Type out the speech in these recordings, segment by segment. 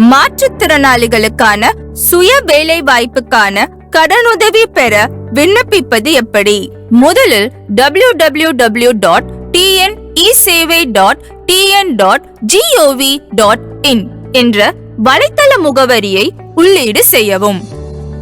மாற்றுத்திறனாளிகளுக்கான சுய வேலை வாய்ப்புக்கான கடனுதவி பெற விண்ணப்பிப்பது எப்படி? முதலில் www.teesevai.tn.gov.in என்ற வலைத்தள முகவரியை உள்ளீடு செய்யவும்.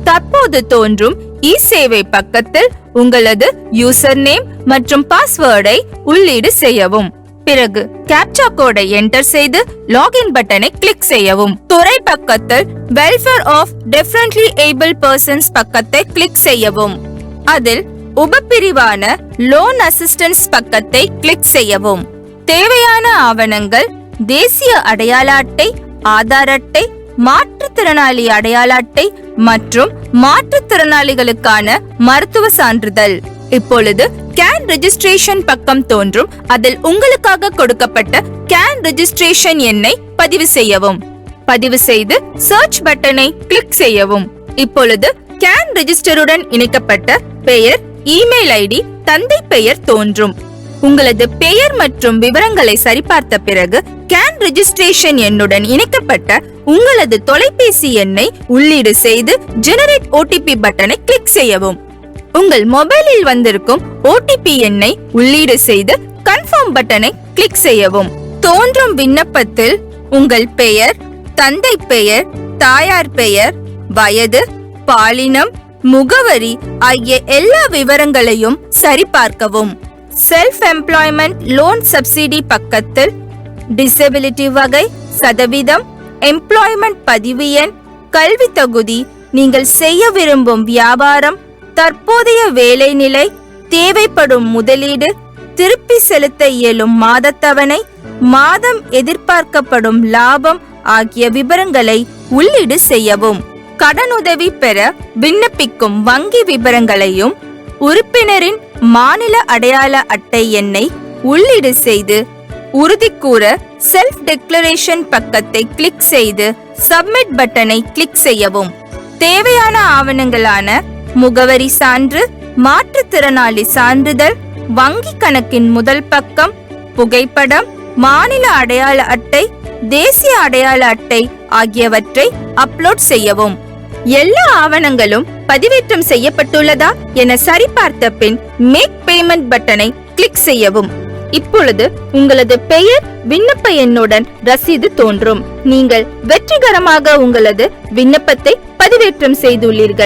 தற்போது தோன்றும் இ-சேவை பக்கத்தில் உங்களது யூசர் நேம் மற்றும் பாஸ்வேர்டை உள்ளீடு செய்யவும். பிறகு கேப்சா கோடை என்டர் செய்து லாகின் பட்டனை கிளிக் செய்யவும். துறை பக்கத்தில் welfare of differently able persons பக்கத்தை கிளிக் செய்யவும். அதில் உபப்பிரிவான லோன் அசிஸ்டன்ஸ் பக்கத்தை கிளிக் செய்யவும். தேவையான ஆவணங்கள் தேசிய அடையாள அட்டை, ஆதார் அட்டை, மாற்றுத்திறனாளி அடையாள அட்டை மற்றும் மாற்றுத்திறனாளிகளுக்கான மருத்துவ சான்றிதழ். இப்பொழுது கேன் ரெஜிஸ்ட்ரேஷன் பக்கம் தோன்றும். அதில் உங்களுக்காக கொடுக்கப்பட்ட கேன் ரெஜிஸ்ட்ரேஷன் எண்ணை பதிவு செய்யவும். பதிவு செய்து சர்ச் பட்டனை கிளிக் செய்யவும். இப்பொழுது கேன் ரெஜிஸ்டருடன் இணைக்கப்பட்ட பெயர், இமெயில் ஐடி, தந்தை பெயர் தோன்றும். உங்களது பெயர் மற்றும் விவரங்களை சரிபார்த்த பிறகு கேன் ரெஜிஸ்ட்ரேஷன் எண்ணுடன் இணைக்கப்பட்ட உங்களது தொலைபேசி எண்ணை உள்ளீடு செய்து ஜெனரேட் ஓடிபி பட்டனை கிளிக் செய்யவும். உங்கள் மொபைலில் வந்திருக்கும் ஓடிபி எண்ணை உள்ளீடு செய்து கன்ஃபார்ம் பட்டனை கிளிக் செய்யவும். தோன்றும் விண்ணப்பத்தில் உங்கள் பெயர், தந்தை பெயர், தாயார் பெயர், வயது, பாலினம், முகவரி ஆகிய எல்லா விவரங்களையும் சரிபார்க்கவும். செல்ஃப் எம்ப்ளாய்மெண்ட் லோன் சப்சிடி பக்கத்தில் டிசபிலிட்டி வகை, சதவீதம், எம்ப்ளாய்மெண்ட் பதிவு எண், கல்வி தகுதி, நீங்கள் செய்ய விரும்பும் வியாபாரம், தற்போதைய வேலை நிலை, தேவைப்படும் முதலீடு, திருப்பி செலுத்த இயலும் மாதத்தவணை, மாதம் எதிர்பார்க்கப்படும் லாபம் ஆகிய விவரங்களை உள்ளீடு செய்யவும். கடனுதவி பெற விண்ணப்பிக்கும் வங்கி விவரங்களையும் உறுப்பினரின் மாநில அடையாள அட்டை எண்ணை உள்ளீடு செய்து உறுதி கூற செல்ஃப் டிக்ளரேஷன் பக்கத்தை கிளிக் செய்து சப்மிட் பட்டனை கிளிக் செய்யவும். தேவையான ஆவணங்களான முகவரி சான்று, மாற்றுத்திறனாளி சான்றிதழ், வங்கி கணக்கின் முதல் பக்கம், புகைப்படம், மாநில அடையாள அட்டை, தேசிய அடையாள அட்டை ஆகியவற்றை அப்லோட் செய்யவும். எல்லா ஆவணங்களும் பதிவேற்றம் செய்யப்பட்டுள்ளதா என சரிபார்த்த பின் மேக் பேமெண்ட் பட்டனை கிளிக் செய்யவும். இப்பொழுது உங்களது பெயர், விண்ணப்ப எண்ணுடன் ரசீது தோன்றும். நீங்கள் வெற்றிகரமாக உங்களது விண்ணப்பத்தை பதிவேற்றம் செய்துள்ளீர்கள்.